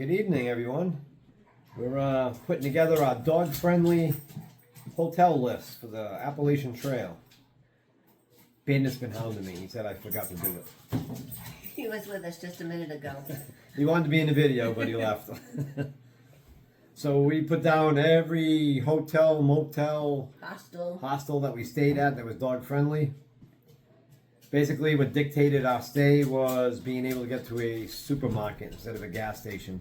Good evening, everyone. We're putting together our dog-friendly hotel list for the Appalachian Trail. Bandit's been hounding me. He said I forgot to do it. He was with us just a minute ago. He wanted to be in the video, but he left. So we put down every hotel, motel, hostel that we stayed at that was dog-friendly. Basically, what dictated our stay was being able to get to a supermarket instead of a gas station,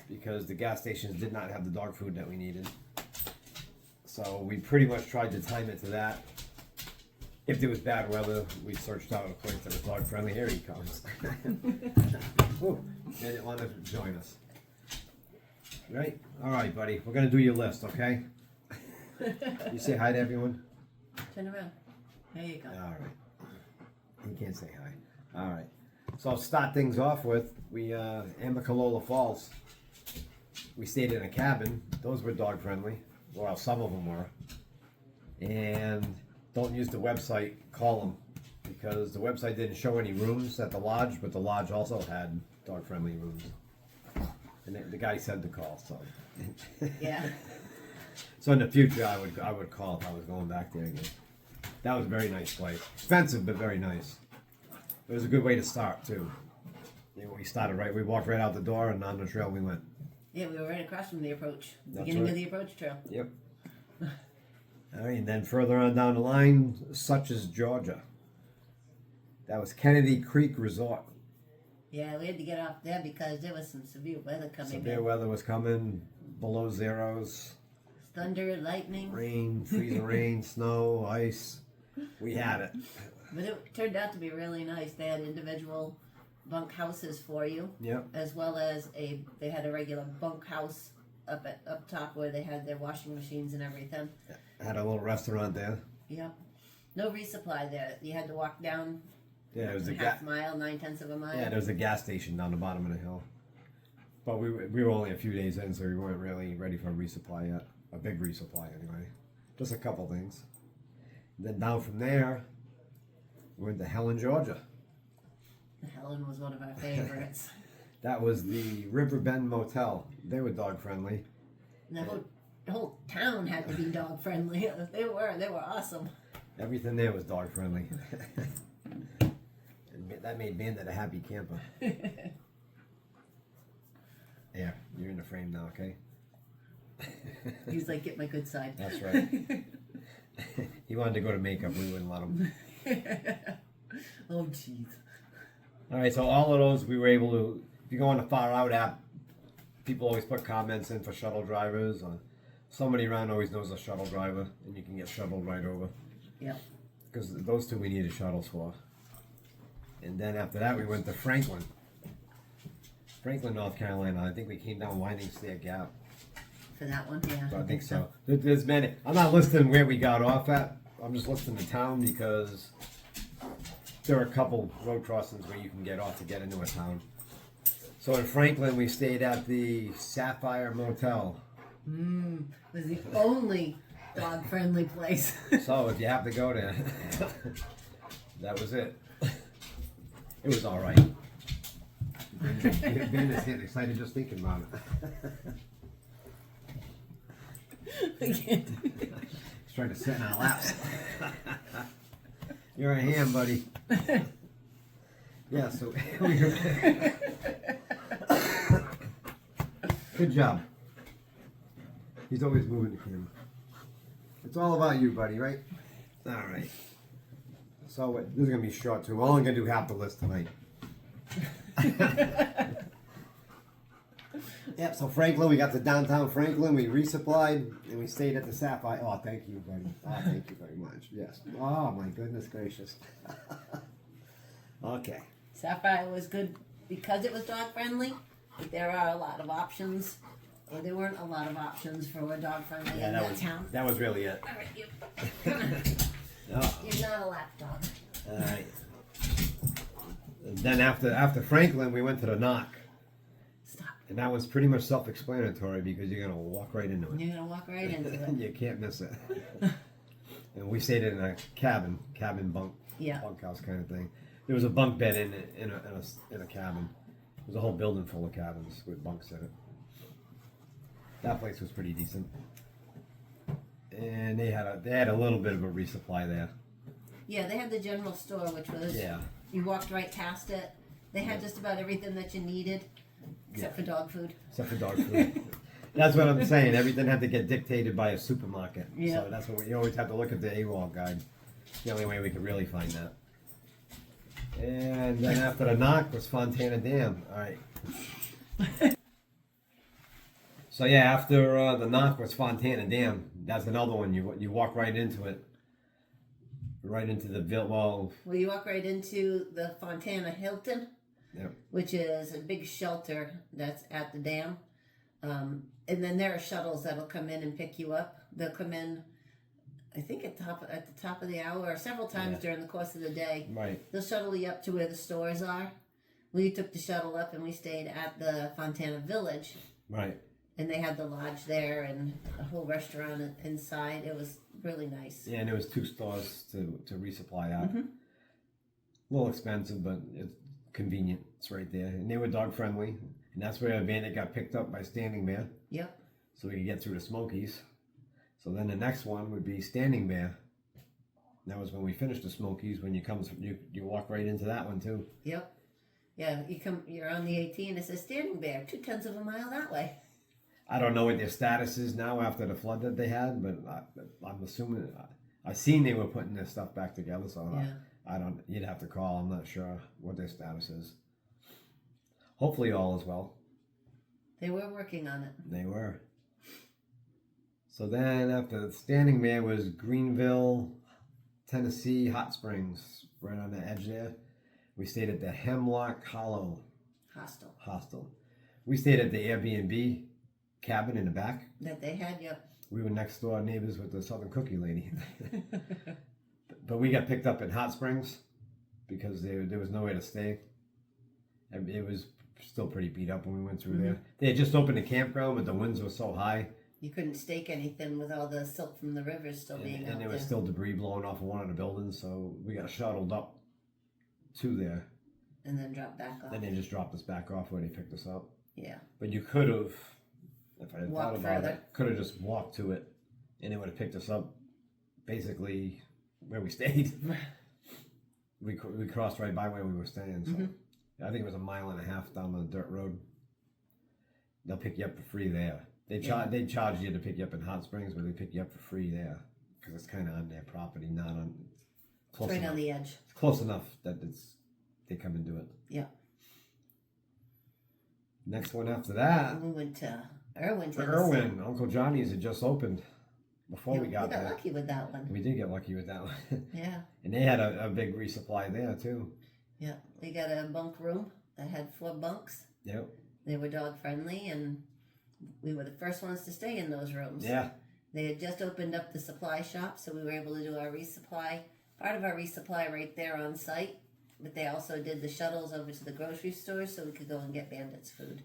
because the gas stations did not have the dog food that we needed. So we pretty much tried to time it to that. If there was bad weather, we searched out a place that was dog friendly. Here he comes. Ooh, he didn't want to join us. Right? All right, buddy. We're going to do your list, okay? You say hi to everyone? Turn around. There you go. All right. He can't say hi. All right. So I'll start things off with, Amicalola Falls. We stayed in a cabin. Those were dog friendly. Well, some of them were. And don't use the website, call them, because the website didn't show any rooms at the lodge, but the lodge also had dog friendly rooms. And the guy said to call, so. Yeah. So in the future, I would call if I was going back there again. That was a very nice place. Expensive, but very nice. It was a good way to start, too. We started right, we walked right out the door, and on the trail we went. Yeah, we were right across from the approach. That's Beginning right. of the approach trail. Yep. All right, and then further on down the line, such as Georgia. That was Kennedy Creek Resort. Yeah, we had to get off there because there was some severe weather coming Severe in. weather was coming, below zeros. Thunder, lightning. Rain, freezing rain, snow, ice. We had it. But it turned out to be really nice. They had individual bunk houses for you. Yep. As well as they had a regular bunk house up top where they had their washing machines and everything. Had a little restaurant there. Yep. No resupply there. You had to walk down Yeah, it was a half mile, 9/10 of a mile. Yeah, there was a gas station down the bottom of the hill. But we were only a few days in, so we weren't really ready for a resupply yet. A big resupply, anyway. Just a couple things. And then down from there, we went to Helen, Georgia. Helen was one of our favorites. That was the Riverbend Motel. They were dog friendly. And the whole town had to be dog friendly. They were awesome. Everything there was dog friendly. And that made Bandit a happy camper. Yeah, you're in the frame now, okay? He's like, get my good side. That's right. He wanted to go to makeup. We wouldn't let him. Oh, jeez. All right, so all of those we were able to. If you go on the Far Out app, people always put comments in for shuttle drivers. Or somebody around always knows a shuttle driver, and you can get shuttled right over. Yep. Because those two we needed shuttles for. And then after that, we went to Franklin, North Carolina. I think we came down Winding Stair Gap. For that one, yeah. So I think so. There's many. I'm not listing where we got off at. I'm just listing the town because there are a couple road crossings where you can get off to get into a town. So in Franklin, we stayed at the Sapphire Motel. It was the only dog-friendly place. So if you have to go there, that was it. It was all right. Bandit's getting excited just thinking about it. He's trying to sit in our laps. You're a ham, buddy. Yeah, so good job. He's always moving the camera. It's all about you, buddy, right? All right. So this is gonna be short too. We're only gonna do half the list tonight. Yep. So Franklin, we got to downtown Franklin. We resupplied and we stayed at the Sapphire. Oh, thank you, buddy. Oh, thank you very much. Yes. Oh my goodness gracious. Okay. Sapphire was good because it was dog-friendly, but there are a lot of options. Or there weren't a lot of options for a dog-friendly in that town. That was really it. All right, you. Come on. Oh. You're not a lap dog. All right. And then after Franklin, we went to the Knock. Stop. And that was pretty much self-explanatory because you're gonna walk right into it. You're gonna walk right into it. You can't miss it. And we stayed in a cabin bunkhouse kind of thing. There was a bunk bed in a cabin, was a whole building full of cabins with bunks in it. That place was pretty decent. And they had a little bit of a resupply there. Yeah, they had the general store, which was, you walked right past it. They had just about everything that you needed, except for dog food. Except for dog food. That's what I'm saying. Everything had to get dictated by a supermarket. Yeah. So that's what you always have to look at the AWOL guide. It's the only way we could really find that. And then after the knock was Fontana Dam. All right. So yeah, after the knock was Fontana Dam. That's another one. You walk right into it. Right into the Well, you walk right into the Fontana Hilton, yep. which is a big shelter that's at the dam. And then there are shuttles that'll come in and pick you up. They'll come in, I think at the top of the hour or several times during the course of the day. Right. They'll shuttle you up to where the stores are. We took the shuttle up and we stayed at the Fontana Village. Right. And they had the lodge there and a whole restaurant inside. It was really nice. Yeah, and there was 2 stores to resupply at. A little expensive, but it's convenient. It's right there. And they were dog friendly. And that's where a bandit got picked up by Standing Bear. Yep. So we could get through the Smokies. So then the next one would be Standing Bear. That was when we finished the Smokies. When you walk right into that one too. Yep. Yeah, you're on the 18. It says Standing Bear, 0.2 of a mile that way. I don't know what their status is now after the flood that they had, but I'm assuming I seen they were putting their stuff back together. So I don't. You'd have to call. I'm not sure what their status is. Hopefully all is well. They were working on it. They were. So then after Standing Bear was Greenville, Tennessee, Hot Springs, right on the edge there. We stayed at the Hemlock Hollow Hostel. We stayed at the Airbnb cabin in the back. That they had, yep. We were next door neighbors with the Southern Cookie lady. But we got picked up in Hot Springs because there was nowhere to stay. And it was still pretty beat up when we went through there. They had just opened the campground, but the winds were so high. You couldn't stake anything with all the silt from the rivers still being out there. And there was still debris blowing off of one of the buildings, so we got shuttled up to there. And then dropped back off. Then they just dropped us back off where they picked us up. Yeah. But you could have, if I had thought about further. it, could have just walked to it, and it would have picked us up basically where we stayed. we crossed right by where we were staying, so I think it was 1.5 miles down the dirt road. They'll pick you up for free there. They charge you to pick you up in Hot Springs, but they pick you up for free there because it's kind of on their property, not on. Close right enough. On the edge. It's close enough that they come and do it. Yeah. Next one after that. We went to Irwin, Tennessee. Irwin, Uncle Johnny's had just opened before we got there. We got lucky with that one. We did get lucky with that one. Yeah. And they had a big resupply there too. Yeah. We got a bunk room that had 4 bunks. Yep. They were dog friendly and we were the first ones to stay in those rooms. Yeah. They had just opened up the supply shop, so we were able to do our resupply. Part of our resupply right there on site, but they also did the shuttles over to the grocery stores so we could go and get Bandit's food.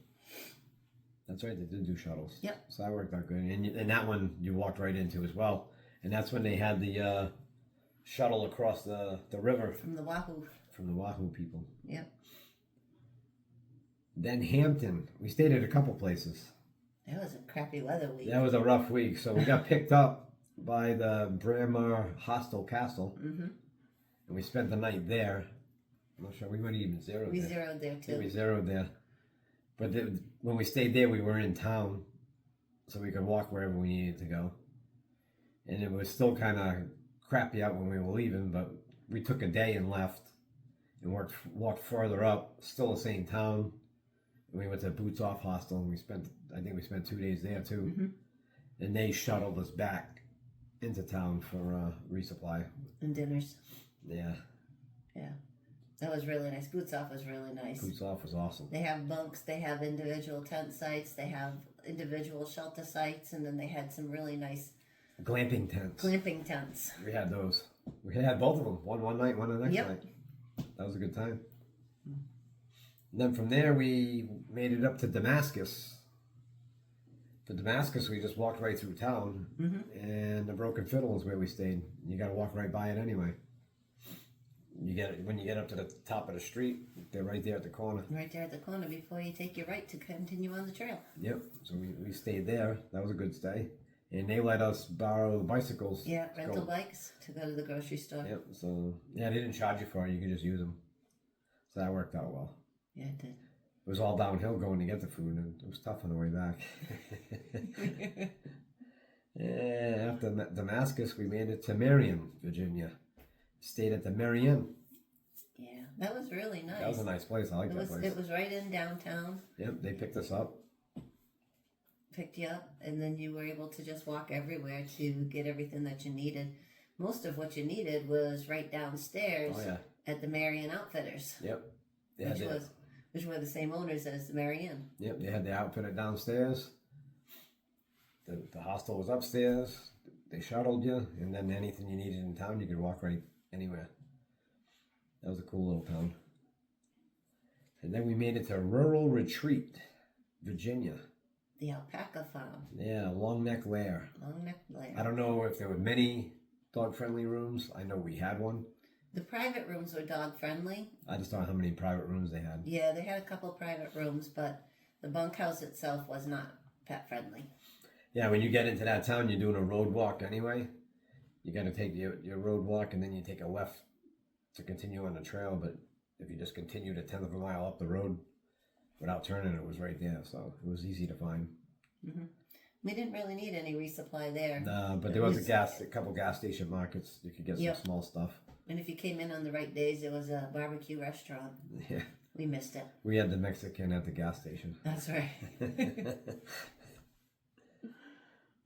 That's right, they did do shuttles. Yep. So that worked out good. And that one you walked right into as well. And that's when they had the shuttle across the river. From the Wahoo. From the Wahoo people. Yep. Then Hampton. We stayed at a couple places. That was a crappy weather week. That was a rough week. So we got picked up by the Braemar Hostel Castle. And we spent the night there. I'm not sure. We might have even zeroed there. We zeroed there too. Yeah, we zeroed there. But when we stayed there, we were in town. So we could walk wherever we needed to go. And it was still kind of crappy out when we were leaving. But we took a day and left. And walked further up. Still the same town. And we went to Boots Off Hostel. And I think we spent 2 days there too. And they shuttled us back into town for resupply. And dinners. Yeah. Yeah. That was really nice. Boots Off was really nice. Boots Off was awesome. They have bunks, they have individual tent sites, they have individual shelter sites, and then they had some really nice glamping tents. We had those. We had both of them. One night, one the next night. That was a good time. And then from there we made it up to Damascus. For Damascus we just walked right through town. And the Broken Fiddle is where we stayed. You got to walk right by it anyway. You when you get up to the top of the street, they're right there at the corner. Right there at the corner before you take your right to continue on the trail. Yep. So we stayed there. That was a good stay. And they let us borrow bicycles. Yeah, rental bikes to go to the grocery store. Yep. So yeah, they didn't charge you for it. You could just use them. So that worked out well. Yeah, it did. It was all downhill going to get the food, and it was tough on the way back. Yeah, after Damascus, we made it to Marion, Virginia. Stayed at the Marion. Yeah, that was really nice. That was a nice place. I like that place. It was right in downtown. Yep, they picked us up. Picked you up, and then you were able to just walk everywhere to get everything that you needed. Most of what you needed was right downstairs at the Marion Outfitters. Yep. Yeah, which were the same owners as the Marion. Yep, they had the outfitter downstairs. The hostel was upstairs. They shuttled you, and then anything you needed in town, you could walk right anywhere. That was a cool little town. And then we made it to Rural Retreat, Virginia. The alpaca farm. Yeah, Long Neck Lair. Long Neck Lair. I don't know if there were many dog-friendly rooms. I know we had one. The private rooms were dog-friendly. I just don't know how many private rooms they had. Yeah, they had a couple private rooms, but the bunkhouse itself was not pet-friendly. Yeah, when you get into that town, you're doing a road walk anyway. You got to take your road walk, and then you take a left to continue on the trail. But if you just continued a tenth of a mile up the road without turning, it was right there. So it was easy to find. Mm-hmm. We didn't really need any resupply there. But there was a couple gas station markets. You could get some small stuff. And if you came in on the right days, there was a barbecue restaurant. Yeah. We missed it. We had the Mexican at the gas station. That's right.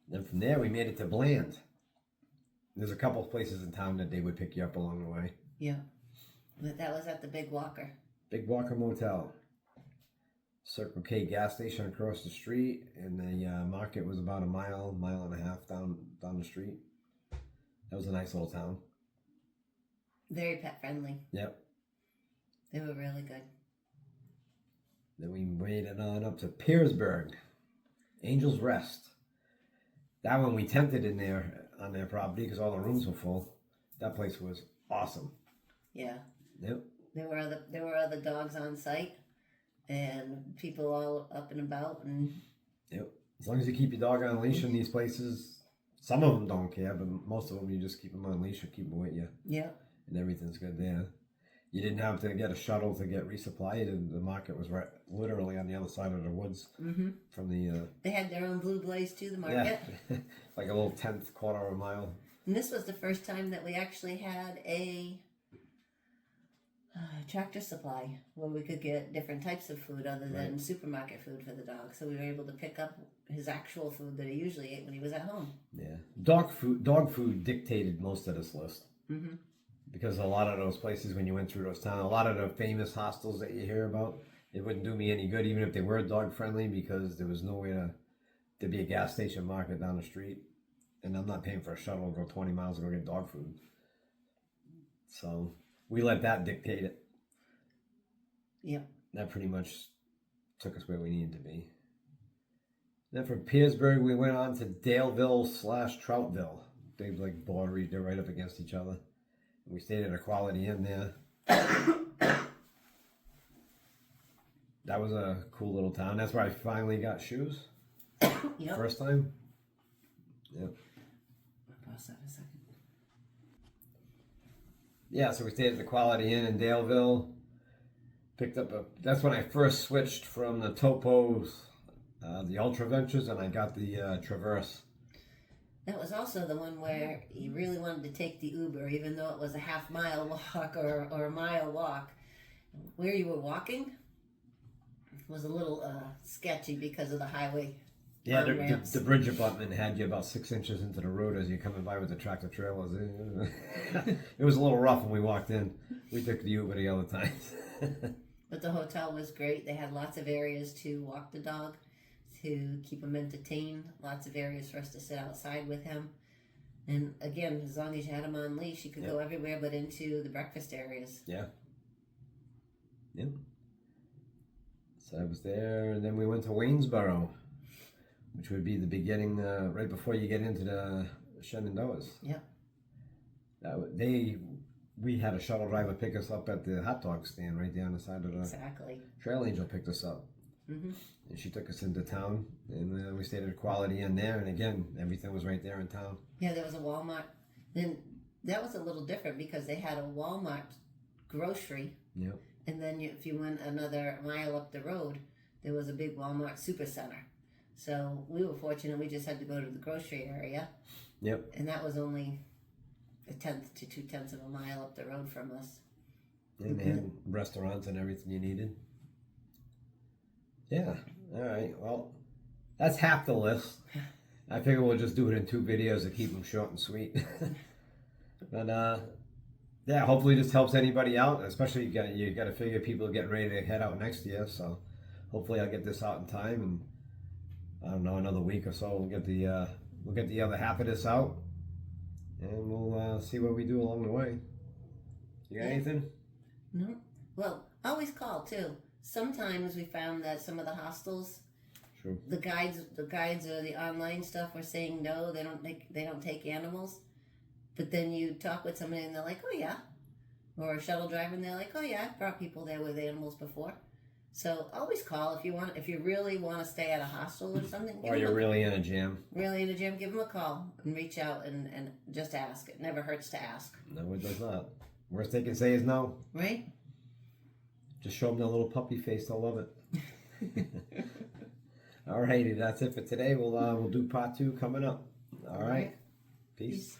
Then from there, we made it to Bland. There's a couple of places in town that they would pick you up along the way. Yeah. But that was at the Big Walker. Big Walker Motel. Circle K gas station across the street, and the market was about a mile and a half down the street. That was a nice little town. Very pet friendly. Yep. They were really good. Then we made it on up to Pearsburg, Angel's Rest. That one we tented in there on their property because all the rooms were full. That place was awesome. Yeah. Yep. There were other dogs on site, and people all up and about, and yep. As long as you keep your dog on a leash in these places, some of them don't care, but most of them you just keep them on a leash or keep them with you. Yeah. And everything's good there. You didn't have to get a shuttle to get resupplied, and the market was right, literally on the other side of the woods from the. They had their own Blue Blaze too. The market. Yeah, like a little quarter of a mile. And this was the first time that we actually had a tractor supply where we could get different types of food other than supermarket food for the dog. So we were able to pick up his actual food that he usually ate when he was at home. Yeah, dog food dictated most of this list. Mm-hmm. Because a lot of those places, when you went through those towns, a lot of the famous hostels that you hear about, it wouldn't do me any good, even if they were dog friendly, because there was nowhere to be a gas station market down the street, and I'm not paying for a shuttle to go 20 miles to go get dog food. So we let that dictate it. Yep. That pretty much took us where we needed to be. Then from Pearsburg, we went on to Daleville/Troutville. They like border, they're right up against each other. We stayed at a Quality Inn there. That was a cool little town. That's where I finally got shoes. Yep. First time. Yep. I'll pause that a second. Yeah, so we stayed at the Quality Inn in Daleville. Picked up that's when I first switched from the Topos, the Ultra Ventures, and I got the Traverse. That was also the one where you really wanted to take the Uber, even though it was a half-mile walk or a mile walk. Where you were walking was a little sketchy because of the highway. Yeah, the bridge abutment had you about 6 inches into the road as you're coming by with the tractor trailers. It was a little rough when we walked in. We took the Uber the other times. But the hotel was great. They had lots of areas to walk the dog, to keep him entertained, lots of areas for us to sit outside with him. And again, as long as you had him on leash, you could go everywhere but into the breakfast areas. Yeah. Yep. So I was there, and then we went to Waynesboro, which would be the beginning, right before you get into the Shenandoahs. Yeah. we had a shuttle driver pick us up at the hot dog stand right there on the side of the Exactly. Trail Angel picked us up. And she took us into town, and we stayed at a Quality Inn there, and again, everything was right there in town. Yeah, there was a Walmart. Then that was a little different because they had a Walmart grocery. Yep. And then if you went another mile up the road, there was a big Walmart supercenter. So we were fortunate. We just had to go to the grocery area. Yep. And that was only 1/10 to 2/10 of a mile up the road from us. And they had restaurants and everything you needed. Yeah. All right. Well, that's half the list. I figure we'll just do it in 2 videos to keep them short and sweet. But yeah, hopefully this helps anybody out. Especially you got to figure people are getting ready to head out next year. So hopefully I'll get this out in time, and I don't know, another week or so we'll get the other half of this out, and we'll see what we do along the way. You got anything? No. Well, always call too. Sometimes we found that some of the hostels, True. the guides or the online stuff were saying no, they don't take animals. But then you talk with somebody and they're like, oh yeah, or a shuttle driver and they're like, oh yeah, I've brought people there with animals before. So always call if you really want to stay at a hostel or something. Or you're really in a jam. Really in a jam, give them a call and reach out and just ask. It never hurts to ask. No, it does not. Worst they can say is no. Right? Just show them the little puppy face. They'll love it. All righty, that's it for today. We'll do part 2 coming up. All right. Peace.